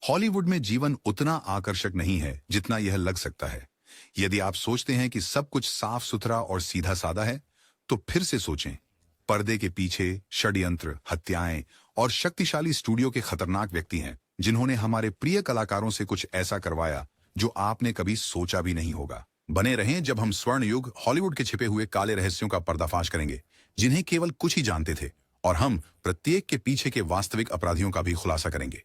Hollywood में जीवन उतना आकर्षक नहीं है जितना यह लग सकता है। यदि आप सोचते हैं कि सब कुछ साफ सुथरा और सीधा साधा है, तो फिर से सोचें। पर्दे के पीछे षड्यंत्र, हत्याएं और शक्तिशाली स्टूडियो के खतरनाक व्यक्ति हैं, जिन्होंने हमारे प्रिय कलाकारों से कुछ ऐसा करवाया जो आपने कभी सोचा भी नहीं होगा। बने रहें जब हम स्वर्ण युग हॉलीवुड के छिपे हुए काले रहस्यों का पर्दाफाश करेंगे, जिन्हें केवल कुछ ही जानते थे, और हम प्रत्येक के पीछे के वास्तविक अपराधियों का भी खुलासा करेंगे।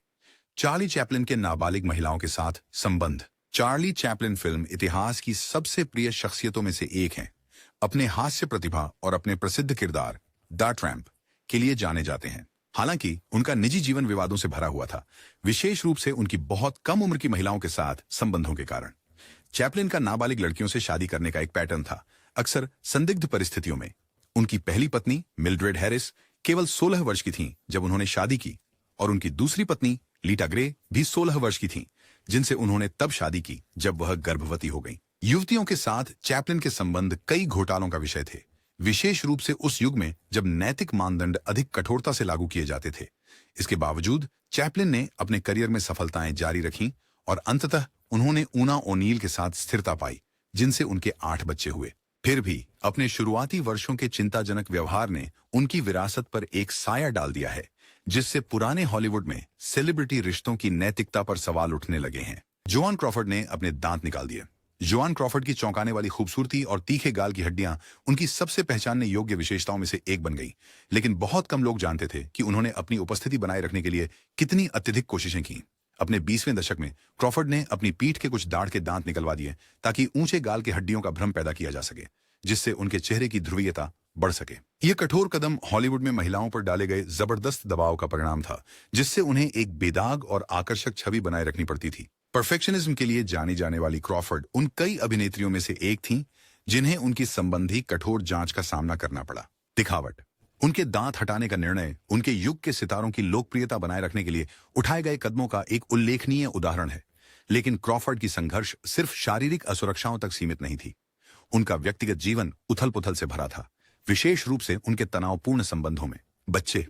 चार्ली चैपलिन के नाबालिग महिलाओं के साथ संबंध। चार्ली चैपलिन फिल्म इतिहास की सबसे प्रिय शख्सियतों में से एक हैं। अपने हास्य प्रतिभा और अपने प्रसिद्ध किरदार द ट्रैम्प के लिए जाने जाते हैं। हालांकि उनका निजी जीवन विवादों से भरा हुआ था, विशेष रूप से उनकी बहुत कम उम्र की महिलाओं के साथ संबंधों के कारण। चैपलिन का नाबालिग लड़कियों से शादी करने का एक पैटर्न था, अक्सर संदिग्ध परिस्थितियों में। उनकी पहली पत्नी मिल्ड्रेड हैरिस केवल 16 वर्ष की थीं जब उन्होंने शादी की, और उनकी दूसरी पत्नी लीटा ग्रे भी 16 वर्ष की थीं, जिनसे उन्होंने तब शादी की जब वह गर्भवती हो गईं। युवतियों के साथ चैपलिन के संबंध कई घोटालों का विषय थे, विशेष रूप से उस युग में जब नैतिक मानदंड अधिक कठोरता से लागू किए जाते थे। इसके बावजूद चैपलिन ने अपने करियर में सफलताएं जारी रखीं और अंततः उन्होंने ऊना ओनील के साथ स्थिरता पाई, जिनसे उनके 8 बच्चे हुए। फिर भी अपने शुरुआती वर्षों के चिंताजनक व्यवहार ने उनकी विरासत पर एक साया डाल दिया है, जिससे पुराने हॉलीवुड में सेलिब्रिटी रिश्तों की नैतिकता पर सवाल उठने लगे हैं। जोआन क्रॉफर्ड ने अपने दांत निकाल दिए। जोआन क्रॉफर्ड की चौंकाने वाली खूबसूरती और तीखे गाल की हड्डियां उनकी सबसे पहचानने योग्य विशेषताओं में से एक बन गई, लेकिन बहुत कम लोग जानते थे कि उन्होंने अपनी उपस्थिति बनाए रखने के लिए कितनी अत्यधिक कोशिशें की। अपने 20वें दशक में क्रॉफर्ड ने अपनी पीठ के कुछ दाढ़ के दांत निकलवा दिए ताकि ऊंचे गाल के हड्डियों का भ्रम पैदा किया जा सके, जिससे उनके चेहरे की ध्रुवीयता बढ़ सके। यह कठोर कदम हॉलीवुड में महिलाओं पर डाले गए जबरदस्त दबाव का परिणाम था, जिससे उन्हें एक बेदाग और आकर्षक छवि बनाए रखनी पड़ती थी। परफेक्शनिज्म के लिए जानी जाने वाली क्रॉफर्ड उन कई अभिनेत्रियों में से एक थीं जिन्हें उनकी संबंधी कठोर जांच का सामना करना पड़ा। दिखावट। उनके दांत हटाने का निर्णय उनके युग के सितारों की लोकप्रियता बनाए रखने के लिए उठाए गए कदमों का एक उल्लेखनीय उदाहरण है, लेकिन क्रॉफर्ड की संघर्ष सिर्फ शारीरिक असुरक्षाओं तक सीमित नहीं थी। उनका व्यक्तिगत जीवन उथल-पुथल से भरा था, विशेष रूप से उनके तनावपूर्ण संबंधों में। बच्चे।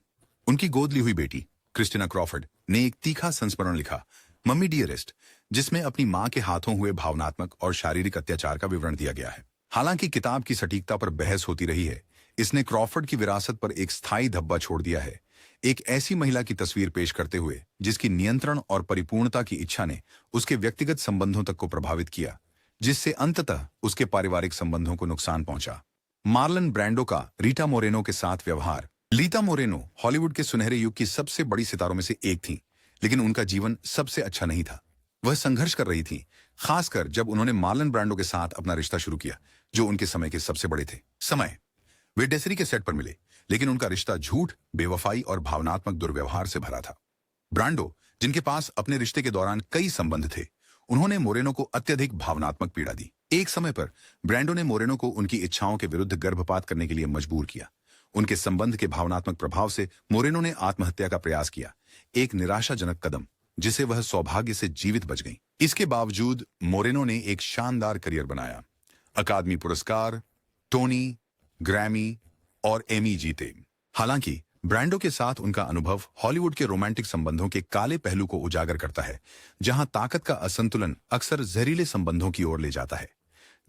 उनकी गोद ली हुई बेटी क्रिस्टिना क्रॉफर्ड ने एक तीखा संस्मरण लिखा, मम्मी डियरेस्ट, जिसमें अपनी मां के हाथों हुए भावनात्मक और शारीरिक अत्याचार का विवरण दिया गया है। हालांकि किताब की सटीकता पर बहस होती रही है, इसने क्रॉफर्ड की विरासत पर एक स्थायी धब्बा छोड़ दिया है, एक ऐसी महिला की तस्वीर पेश करते हुए जिसकी नियंत्रण और परिपूर्णता की इच्छा ने उसके व्यक्तिगत संबंधों तक को प्रभावित किया, जिससे अंततः उसके पारिवारिक संबंधों को नुकसान पहुंचा। मार्लन ब्रैंडो का रीटा मोरेनो के साथ व्यवहार। लीटा मोरेनो हॉलीवुड के सुनहरे युग की सबसे बड़ी सितारों में से एक थीं, लेकिन उनका जीवन सबसे अच्छा नहीं था। वह संघर्ष कर रही थीं, खासकर जब उन्होंने मार्लन ब्रैंडो के साथ अपना रिश्ता शुरू किया, जो उनके समय के सबसे बड़े थे। समय। वे डेसरी के सेट पर मिले, लेकिन उनका रिश्ता झूठ, बेवफाई और भावनात्मक दुर्व्यवहार से भरा था। ब्रांडो, जिनके पास अपने रिश्ते के दौरान कई संबंध थे, उन्होंने मोरेनो को अत्यधिक भावनात्मक पीड़ा दी। एक समय पर ब्रैंडो ने मोरेनो को उनकी इच्छाओं के विरुद्ध गर्भपात करने के लिए मजबूर किया। उनके संबंध के भावनात्मक प्रभाव से मोरेनो ने आत्महत्या का प्रयास किया, एक निराशाजनक कदम जिसे वह सौभाग्य से जीवित बच गईं। इसके बावजूद मोरेनो ने एक शानदार करियर बनाया, अकादमी पुरस्कार, टोनी, ग्रैमी और एमी जीते। हालांकि ब्रैंडो के साथ उनका अनुभव हॉलीवुड के रोमांटिक संबंधों के काले पहलू को उजागर करता है, जहां ताकत का असंतुलन अक्सर जहरीले संबंधों की ओर ले जाता है।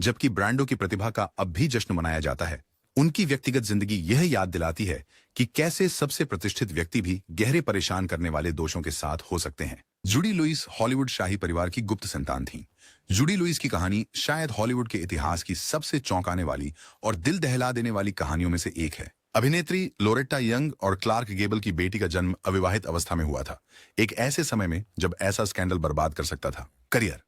जबकि ब्रैंडो की प्रतिभा का अब भी जश्न मनाया जाता है, उनकी व्यक्तिगत जिंदगी यह याद दिलाती है कि कैसे सबसे प्रतिष्ठित व्यक्ति भी गहरे परेशान करने वाले दोषों के साथ हो सकते हैं। जूडी लुइस हॉलीवुड शाही परिवार की गुप्त संतान थीं। जूडी लुइस की कहानी शायद हॉलीवुड के इतिहास की सबसे चौंकाने वाली और दिल दहला देने वाली कहानियों में से एक है। अभिनेत्री लोरेट्टा यंग और क्लार्क गेबल की बेटी का जन्म अविवाहित अवस्था में हुआ था, एक ऐसे समय में जब ऐसा स्कैंडल बर्बाद कर सकता था। करियर।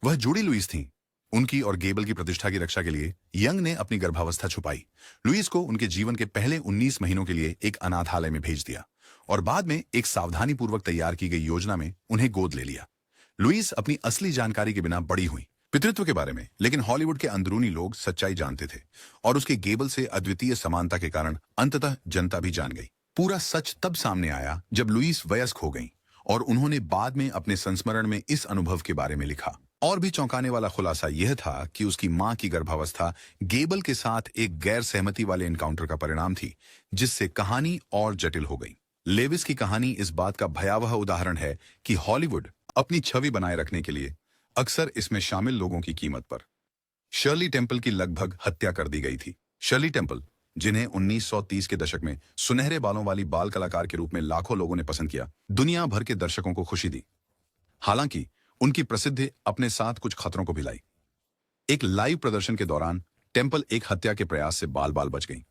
वह जूडी लुइस थीं। उनकी और गेबल की प्रतिष्ठा की रक्षा के लिए यंग ने अपनी गर्भावस्था छुपाई, लुइस को उनके जीवन के पहले 19 महीनों के लिए एक अनाथालय में भेज दिया और बाद में एक सावधानीपूर्वक तैयार की गई योजना में उन्हें गोद ले लिया। लुइस अपनी असली जानकारी के बिना बड़ी हुई, पितृत्व के बारे में, लेकिन हॉलीवुड के अंदरूनी लोग सच्चाई जानते थे और उसके गेबल से अद्वितीय समानता के कारण अंततः जनता भी जान गई। पूरा सच तब सामने आया जब लुइस वयस्क हो गईं और उन्होंने बाद में अपने संस्मरण में इस अनुभव के बारे में लिखा। और भी चौंकाने वाला खुलासा यह था कि उसकी मां की गर्भावस्था गेबल के साथ एक गैर सहमति वाले एनकाउंटर का परिणाम थी, जिससे कहानी और जटिल हो गई। लेविस की कहानी इस बात का भयावह उदाहरण है कि हॉलीवुड अपनी छवि बनाए रखने के लिए अक्सर इसमें शामिल लोगों की कीमत पर। शर्ली टेम्पल की लगभग हत्या कर दी गई थी। शर्ली टेम्पल, जिन्हें 1930 के दशक में सुनहरे बालों वाली बाल कलाकार के रूप में लाखों लोगों ने पसंद किया, दुनिया भर के दर्शकों को खुशी दी। हालांकि उनकी प्रसिद्धि अपने साथ कुछ खतरों को भी लाई। एक लाइव प्रदर्शन के दौरान टेम्पल एक हत्या के प्रयास से बाल बाल बच गई।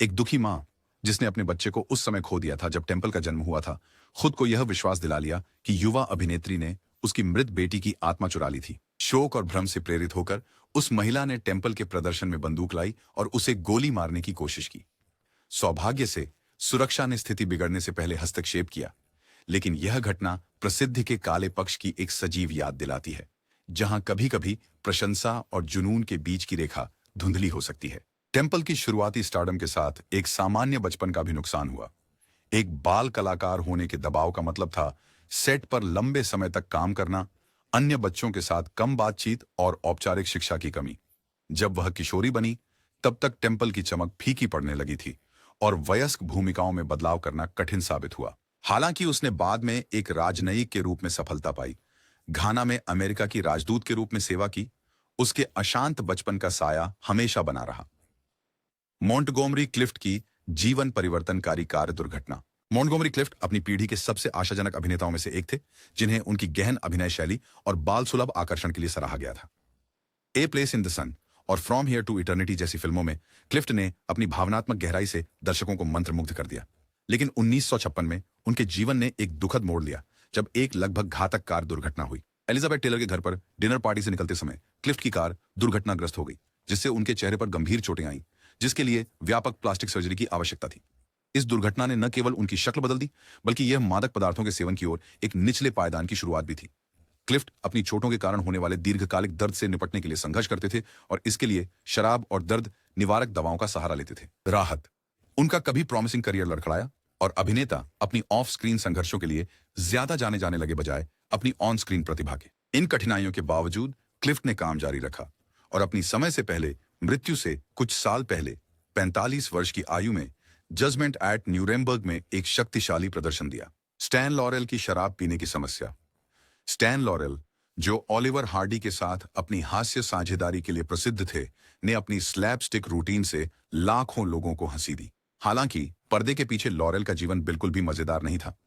एक दुखी मां, जिसने अपने बच्चे को उस समय खो दिया था जब टेम्पल का जन्म हुआ था, खुद को यह विश्वास दिला लिया कि युवा अभिनेत्री ने उसकी मृत बेटी की आत्मा चुरा ली थी। शोक और भ्रम से प्रेरित होकर उस महिला ने टेम्पल के प्रदर्शन में बंदूक लाई और उसे गोली मारने की कोशिश की। सौभाग्य से सुरक्षा ने स्थिति बिगड़ने से पहले हस्तक्षेप किया, लेकिन यह घटना प्रसिद्धि के काले पक्ष की एक सजीव याद दिलाती है, जहां कभी-कभी प्रशंसा और जुनून के बीच की रेखा धुंधली हो सकती है। टेम्पल की शुरुआती स्टारडम के साथ एक सामान्य बचपन का भी नुकसान हुआ। एक बाल कलाकार होने के दबाव का मतलब था सेट पर लंबे समय तक काम करना, अन्य बच्चों के साथ कम बातचीत और औपचारिक शिक्षा की कमी। जब वह किशोरी बनी, तब तक टेम्पल की चमक फीकी पड़ने लगी थी और वयस्क भूमिकाओं में बदलाव करना कठिन साबित हुआ। हालांकि उसने बाद में एक राजनयिक के रूप में सफलता पाई, घाना में अमेरिका की राजदूत के रूप में सेवा की, उसके अशांत बचपन का साया हमेशा बना रहा। मॉन्टगोमरी क्लिफ्ट की जीवन परिवर्तनकारी कार दुर्घटना। मॉन्टगोमरी क्लिफ्ट अपनी पीढ़ी के सबसे आशाजनक अभिनेताओं में से एक थे, जिन्हें उनकी गहन अभिनय शैली और बाल सुलभ आकर्षण के लिए सराहा गया था। ए प्लेस इन द सन और फ्रॉम हियर टू इटर्निटी जैसी फिल्मों में क्लिफ्ट ने अपनी भावनात्मक गहराई से दर्शकों को मंत्रमुग्ध कर दिया। लेकिन 1956 में उनके जीवन ने एक दुखद मोड़ लिया, जब एक लगभग घातक कार दुर्घटना हुई। एलिजाबेथ टेलर के घर पर डिनर पार्टी से निकलते समय क्लिफ्ट की कार दुर्घटनाग्रस्त हो गई, जिससे उनके चेहरे पर गंभीर चोटें आईं, जिसके लिए व्यापक प्लास्टिक सर्जरी की आवश्यकता थी। इस दुर्घटना ने न केवल उनकी शक्ल बदल दी, बल्कि यह मादक पदार्थों के सेवन की ओर एक निचले पायदान की शुरुआत भी थी। क्लिफ्ट अपनी चोटों के कारण होने वाले दीर्घकालिक दर्द से निपटने के लिए संघर्ष करते थे और इसके लिए शराब और दर्द निवारक दवाओं का सहारा लेते थे। राहत, उनका कभी प्रॉमिसिंग करियर लड़खड़ाया और अभिनेता अपनी ऑफ स्क्रीन संघर्षों के लिए ज्यादा जाने जाने लगे बजाय अपनी ऑन स्क्रीन प्रतिभा के। इन कठिनाइयों के बावजूद क्लिफ्ट ने काम जारी रखा और अपनी समय से पहले मृत्यु से कुछ साल पहले 45 वर्ष की आयु में जजमेंट एट न्यूरेमबर्ग में एक शक्तिशाली प्रदर्शन दिया। स्टैन लॉरेल की शराब पीने की समस्या। स्टैन लॉरेल, जो ऑलिवर हार्डी के साथ अपनी हास्य साझेदारी के लिए प्रसिद्ध थे, ने अपनी स्लैपस्टिक रूटीन से लाखों लोगों को हंसी दी। हालांकि पर्दे के पीछे लॉरेल का जीवन बिल्कुल भी मजेदार नहीं था।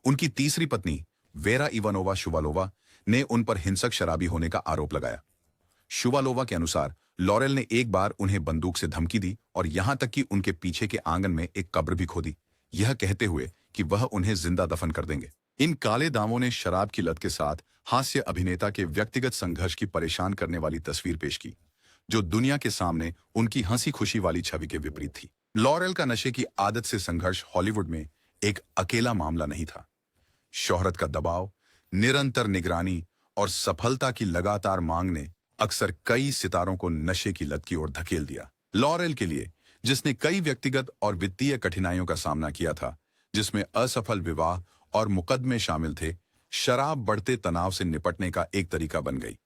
उनकी तीसरी पत्नी वेरा इवानोवा शुवालोवा ने उन पर हिंसक शराबी होने का आरोप लगाया। शुवालोवा के अनुसार लॉरेल ने एक बार उन्हें बंदूक से धमकी दी और यहां तक कि उनके पीछे के आंगन में एक कब्र भी खोदी, यह कहते हुए कि वह उन्हें जिंदा दफन कर देंगे। इन काले दामों ने शराब की लत के साथ हास्य अभिनेता के व्यक्तिगत संघर्ष की परेशान करने वाली तस्वीर पेश की, जो दुनिया के सामने उनकी हंसी खुशी वाली छवि के विपरीत थी। लॉरेल का नशे की आदत से संघर्ष हॉलीवुड में एक अकेला मामला नहीं था। शोहरत का दबाव, निरंतर निगरानी और सफलता की लगातार मांग ने अक्सर कई सितारों को नशे की लत की ओर धकेल दिया। लॉरेल के लिए, जिसने कई व्यक्तिगत और वित्तीय कठिनाइयों का सामना किया था, जिसमें असफल विवाह और मुकदमे शामिल थे, शराब बढ़ते तनाव से निपटने का एक तरीका बन गई।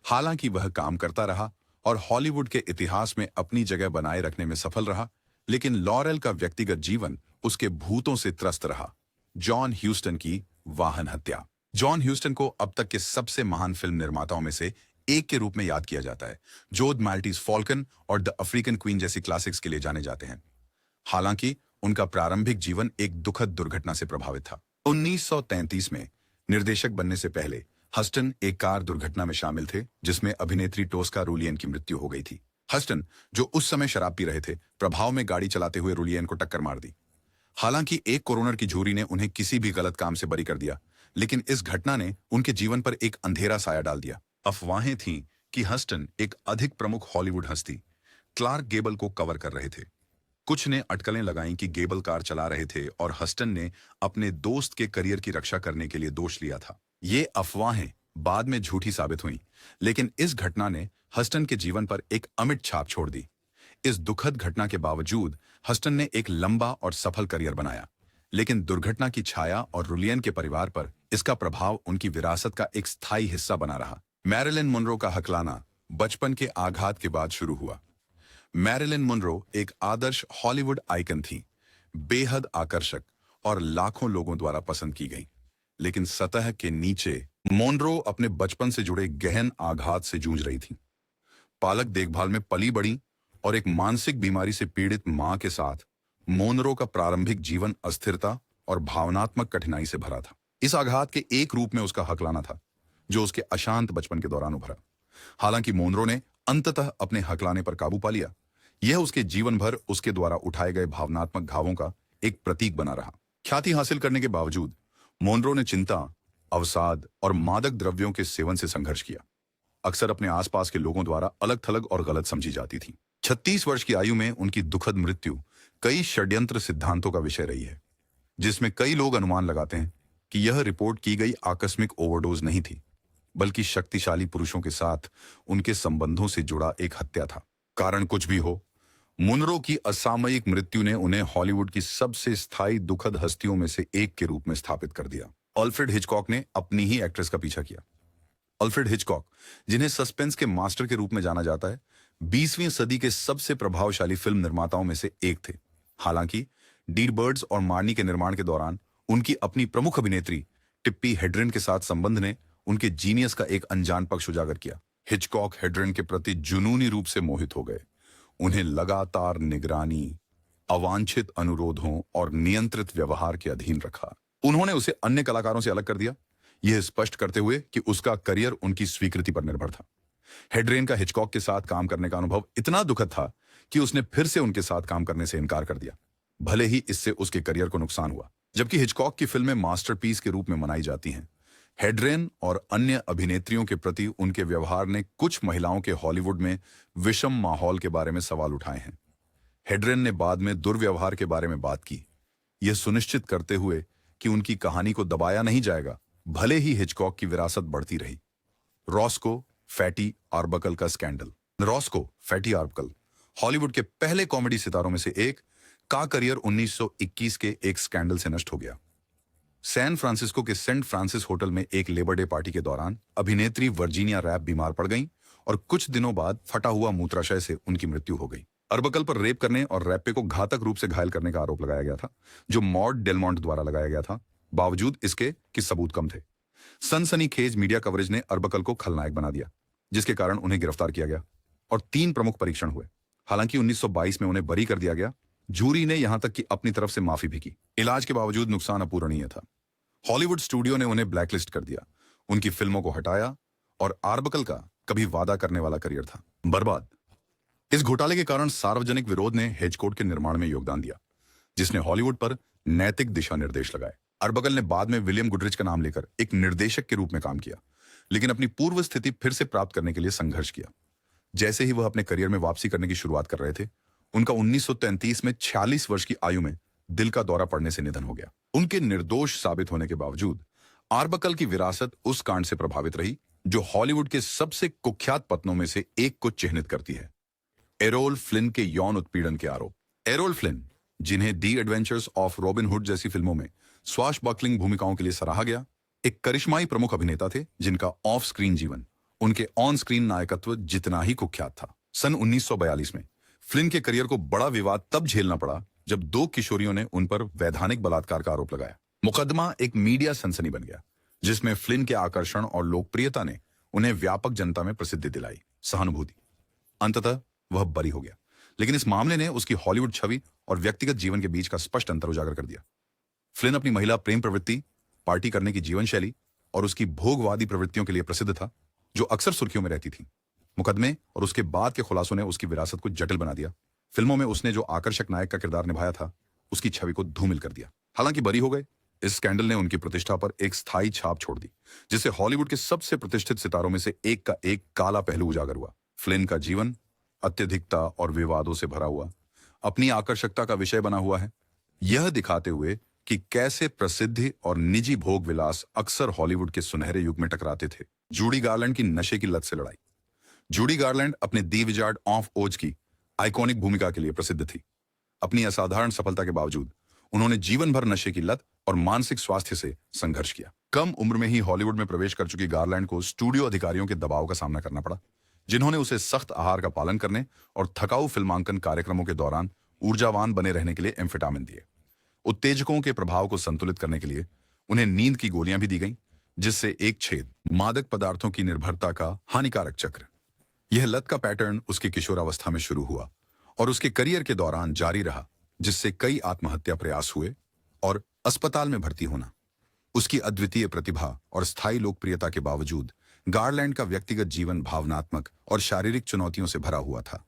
हालांकि वह काम करता रहा और हॉलीवुड के इतिहास में अपनी जगह बनाए रखने में सफल रहा, लेकिन लॉरेल का व्यक्तिगत जीवन उसके भूतों से त्रस्त रहा। जॉन ह्यूस्टन की वाहन हत्या। जॉन ह्यूस्टन को अब तक के सबसे महान फिल्म निर्माताओं में से एक के रूप में याद किया जाता है, जो द माल्टीज फॉल्कन और द अफ्रीकन क्वीन जैसी क्लासिक्स के लिए जाने जाते हैं। हालांकि उनका प्रारंभिक जीवन एक दुखद दुर्घटना से प्रभावित था। 1933 में निर्देशक बनने से पहले हस्टन एक कार दुर्घटना में शामिल थे, जिसमें अभिनेत्री टोस्का रूलियन की मृत्यु हो गई थी। हस्टन, जो उस समय शराब पी रहे थे, प्रभाव में गाड़ी चलाते हुए रूलियन को टक्कर मार दी। हालांकि एक कोरोनर की झुर्री ने उन्हें किसी भी गलत काम से बरी कर दिया, लेकिन इस घटना ने उनके जीवन पर एक अंधेरा साया डाल दिया। अफवाहें थीं कि हस्टन एक अधिक प्रमुख हॉलीवुड हस्ती क्लार्क गेबल को कवर कर रहे थे। कुछ ने अटकलें लगाईं कि गेबल कार चला रहे थे और हस्टन ने अपने दोस्त के करियर की रक्षा करने के लिए दोष लिया था। ये अफवाहें बाद में झूठी साबित हुईं, लेकिन इस घटना ने हस्टन के जीवन पर एक अमिट छाप छोड़ दी। इस दुखद घटना के बावजूद हस्टन ने एक लंबा और सफल करियर बनाया, लेकिन दुर्घटना की छाया और रूलियन के परिवार पर इसका प्रभाव उनकी विरासत का एक स्थायी हिस्सा बना रहा। मैरिलिन मोनरो का हकलाना बचपन के आघात के बाद शुरू हुआ। मैरिलिन मोनरो एक आदर्श हॉलीवुड आइकन थी, बेहद आकर्षक और लाखों लोगों द्वारा पसंद की गई। लेकिन सतह के नीचे मोनरो अपने बचपन से जुड़े गहन आघात से जूझ रही थी। पालक देखभाल में पली बड़ी और एक मानसिक बीमारी से पीड़ित मां के साथ मोनरो का प्रारंभिक जीवन अस्थिरता और भावनात्मक कठिनाई से भरा था। इस आघात के एक रूप में उसका हकलाना था, जो उसके अशांत बचपन के दौरान उभरा। हालांकि मोनरो ने अंततः अपने हकलाने पर काबू पा लिया। यह उसके जीवन भर उसके द्वारा उठाए गए भावनात्मक घावों का एक प्रतीक बना रहा। ख्याति हासिल करने के बावजूद मोनरो ने चिंता, अवसाद और मादक द्रव्यों के सेवन से संघर्ष किया। अक्सर अपने आसपास के लोगों द्वारा अलग थलग और गलत समझी जाती थी। 36 वर्ष की आयु में उनकी दुखद मृत्यु कई षड्यंत्र सिद्धांतों का विषय रही है, जिसमें कई लोग अनुमान लगाते हैं कि यह रिपोर्ट की गई आकस्मिक ओवरडोज नहीं थी, बल्कि शक्तिशाली पुरुषों के साथ उनके संबंधों से जुड़ा एक हत्या था। कारण कुछ भी हो, मुनरो की असामयिक मृत्यु ने उन्हें हॉलीवुड की सबसे स्थायी दुखद हस्तियों में से एक के रूप में स्थापित कर दिया। अल्फ्रेड हिचकॉक ने अपनी ही एक्ट्रेस का पीछा किया। अल्फ्रेड हिचकॉक, जिन्हें सस्पेंस के मास्टर के रूप में जाना जाता है, 20वीं सदी के सबसे प्रभावशाली फिल्म निर्माताओं में से एक थे। हालांकि डीर बर्ड्स और मार्नी के निर्माण के दौरान उनकी अपनी प्रमुख अभिनेत्री टिप्पी हेड्रेन के साथ संबंध ने उनके जीनियस का एक अनजान पक्ष उजागर किया। हिचकॉक हेड्रेन के प्रति जुनूनी रूप से मोहित हो गए। उन्हें लगातार निगरानी, अवांछित अनुरोधों और नियंत्रित व्यवहार के अधीन रखा। उन्होंने उसे अन्य कलाकारों से अलग कर दिया, यह स्पष्ट करते हुए कि उसका करियर उनकी स्वीकृति पर निर्भर था। हेड्रेन का हिचकॉक के साथ काम करने का अनुभव इतना दुखद था कि उसने फिर से उनके साथ काम करने से इनकार कर दिया, भले ही इससे उसके करियर को नुकसान हुआ। जबकि हिचकॉक की फिल्में मास्टरपीस के रूप में मनाई जाती हैं, हेड्रेन और अन्य अभिनेत्रियों के प्रति उनके व्यवहार ने कुछ महिलाओं के हॉलीवुड में विषम माहौल के बारे में सवाल उठाए हैं। हेड्रेन ने बाद में दुर्व्यवहार के बारे में बात की, यह सुनिश्चित करते हुए कि उनकी कहानी को दबाया नहीं जाएगा, भले ही हिचकॉक की विरासत बढ़ती रही। रॉस्को फैटी आर्बकल का स्कैंडल। रॉस्को फैटी आर्बकल हॉलीवुड के पहले कॉमेडी सितारों में से एक का करियर 1921 के एक स्कैंडल से नष्ट हो गया। सैन फ्रांसिस्को के सेंट फ्रांसिस होटल में एक लेबर डे पार्टी के दौरान अभिनेत्री वर्जीनिया रैप बीमार पड़ गईं और कुछ दिनों बाद फटा हुआ मूत्राशय से उनकी मृत्यु हो गई। अर्बकल पर रेप करने और रैप्पे को घातक रूप से घायल करने का आरोप लगाया गया था, जो मॉड डेलमोंट द्वारा लगाया गया था, बावजूद इसके कि सबूत कम थे। सनसनीखेज मीडिया कवरेज ने अर्बकल को खलनायक बना दिया, जिसके कारण उन्हें गिरफ्तार किया गया और 3 प्रमुख परीक्षण हुए। हालांकि 1922 में उन्हें बरी कर दिया गया। जूरी ने यहां तक कि अपनी तरफ से माफी भी की। इलाज के बावजूद नुकसान अपूरणीय था। हॉलीवुड स्टूडियो ने उन्हें ब्लैकलिस्ट कर दिया, उनकी फिल्मों को हटाया और आर्बकल का कभी वादा करने वाला करियर था बर्बाद। इस घोटाले के कारण सार्वजनिक विरोध ने हिचकॉक के निर्माण में योगदान दिया, जिसने हॉलीवुड पर नैतिक दिशा निर्देश लगाए। अर्बकल ने बाद में विलियम गुडरिच का नाम लेकर एक निर्देशक के रूप में काम किया, लेकिन अपनी पूर्व स्थिति फिर से प्राप्त करने के लिए संघर्ष किया। जैसे ही वह अपने करियर में वापसी करने की शुरुआत कर रहे थे, उनका 1933 में 46 वर्ष की आयु में दिल का दौरा पड़ने से निधन हो गया। उनके निर्दोष साबित होने के बावजूद आर्बकल की विरासत उस कांड से प्रभावित रही जो हॉलीवुड के सबसे कुख्यात पत्नों में से एक को चिह्नित करती है, एरोल फ्लिन के यौन उत्पीड़न के आरोप। एरोल फ्लिन, जिन्हें दी एडवेंचर्स ऑफ रॉबिन हुड जैसी फिल्मों में स्वाशबकलिंग भूमिकाओं के लिए सराहा गया, एक करिश्माई प्रमुख अभिनेता थे जिनका ऑफ स्क्रीन जीवन उनके ऑन स्क्रीन नायकत्व जितना ही कुख्यात था। सन 1942 में फ्लिन के करियर को बड़ा विवाद तब झेलना पड़ा जब 2 किशोरियों ने उन पर वैधानिक बलात्कार का आरोप लगाया। मुकदमा एक मीडिया सनसनी बन गया, जिसमें फ्लिन के आकर्षण और लोकप्रियता ने उन्हें व्यापक जनता में प्रसिद्धि दिलाई, सहानुभूति। अंततः वह बरी हो गया, लेकिन इस मामले ने उसकी हॉलीवुड छवि और व्यक्तिगत जीवन के बीच का स्पष्ट अंतर उजागर कर दिया। फ्लिन अपनी महिला प्रेम प्रवृत्ति, पार्टी करने की जीवन शैली और उसकी भोगवादी प्रवृत्तियों के लिए प्रसिद्ध था, जो अक्सर सुर्खियों में रहती थी। मुकदमे और उसके बाद के खुलासों ने उसकी विरासत को जटिल बना दिया। फिल्मों में उसने जो आकर्षक नायक का किरदार निभाया था, उसकी छवि को धूमिल कर दिया। हालांकि बरी हो गए, इस स्कैंडल ने उनकी प्रतिष्ठा पर एक स्थायी छाप छोड़ दी, जिससे हॉलीवुड के सबसे प्रतिष्ठित सितारों में से एक का एक काला पहलू उजागर हुआ। फ्लिन का जीवन अत्यधिकता और विवादों से भरा हुआ, अपनी आकर्षकता का विषय बना हुआ है, यह दिखाते हुए कि कैसे प्रसिद्धि और निजी भोग विलास अक्सर हॉलीवुड के सुनहरे युग में टकराते थे। जूडी गार्लैंड की नशे की लत से लड़ाई। जूडी गार्लैंड अपने दी विजार्ड ऑफ ओज की आइकॉनिक भूमिका के लिए प्रसिद्ध थी। अपनी असाधारण सफलता के बावजूद उन्होंने जीवन भर नशे की लत और मानसिक स्वास्थ्य से संघर्ष किया। कम उम्र में ही हॉलीवुड में प्रवेश कर चुकी गार्लैंड को स्टूडियो अधिकारियों के दबाव का सामना करना पड़ा, जिन्होंने उसे सख्त आहार का पालन करने और थकाऊ फिल्मांकन कार्यक्रमों के दौरान ऊर्जावान बने रहने के लिए एम्फेटामिन दिए। उत्तेजकों के प्रभाव को संतुलित करने के लिए उन्हें नींद की गोलियां भी दी गईं, जिससे एक छेद, मादक पदार्थों की निर्भरता का हानिकारक चक्र। यह लत का पैटर्न उसके किशोरावस्था में शुरू हुआ और उसके करियर के दौरान जारी रहा, जिससे कई आत्महत्या प्रयास हुए और अस्पताल में भर्ती होना। उसकी अद्वितीय प्रतिभा और स्थायी लोकप्रियता के बावजूद गारलैंड का व्यक्तिगत जीवन भावनात्मक और शारीरिक चुनौतियों से भरा हुआ था।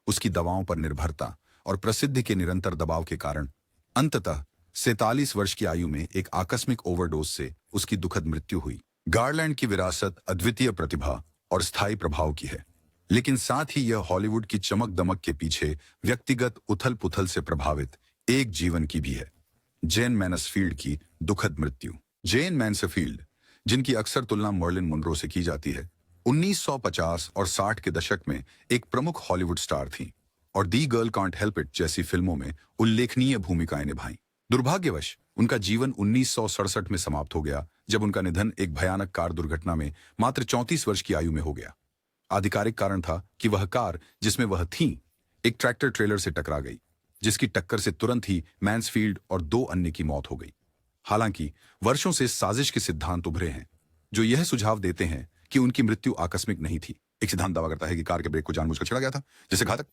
उसकी दवाओं पर निर्भरता और प्रसिद्धि के निरंतर दबाव के कारण अंततः 47 वर्ष की आयु में एक आकस्मिक ओवरडोज से उसकी दुखद मृत्यु हुई। गारलैंड की विरासत अद्वितीय प्रतिभा और स्थायी प्रभाव की है, लेकिन साथ ही यह हॉलीवुड की चमक दमक के पीछे व्यक्तिगत उथल पुथल से प्रभावित एक जीवन की भी है। जेन मैनसफील्ड की दुखद मृत्यु। जेन मैनसफील्ड, जिनकी अक्सर तुलना मर्लिन मुनरो से की जाती है, 1950 और 60 के दशक में एक प्रमुख हॉलीवुड स्टार थी और दी गर्ल कांट हेल्प इट जैसी फिल्मों में उल्लेखनीय भूमिकाएं निभाई। दुर्भाग्यवश उनका जीवन 1967 में समाप्त हो गया, जब उनका निधन एक भयानक कार दुर्घटना में मात्र 34 वर्ष की आयु में हो गया। आधिकारिक कारण था कि वह कार जिसमें वह थी एक ट्रैक्टर ट्रेलर से टकरा गई, जिसकी टक्कर से तुरंत ही मैन्सफील्ड और 2 अन्य की मौत हो गई। हालांकि वर्षों से साजिश के सिद्धांत उभरे हैं जो यह सुझाव देते हैं कि उनकी मृत्यु आकस्मिक नहीं थी। एक सिद्धांत दावा करता है कि कार के ब्रेक को जानबूझकर छेड़ा गया था, जिससे घातक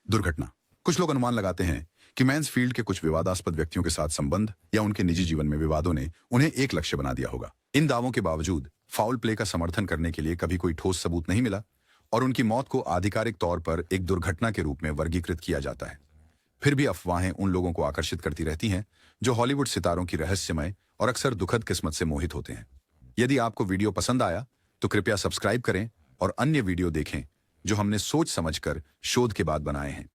दुर्घटना। कुछ लोग अनुमान लगाते हैं कि मैन्सफील्ड के कुछ विवादास्पद व्यक्तियों के साथ संबंध या उनके निजी जीवन में विवादों ने उन्हें एक लक्ष्य बना दिया होगा। इन दावों के बावजूद फाउल प्ले का समर्थन करने के लिए कभी कोई ठोस सबूत नहीं मिला और उनकी मौत को आधिकारिक तौर पर एक दुर्घटना के रूप में वर्गीकृत किया जाता है। फिर भी अफवाहें उन लोगों को आकर्षित करती रहती हैं जो हॉलीवुड सितारों की रहस्यमय और अक्सर दुखद किस्मत से मोहित होते हैं। यदि आपको वीडियो पसंद आया तो कृपया सब्सक्राइब करें और अन्य वीडियो देखें जो हमने सोच समझकर शोध के बाद बनाए हैं।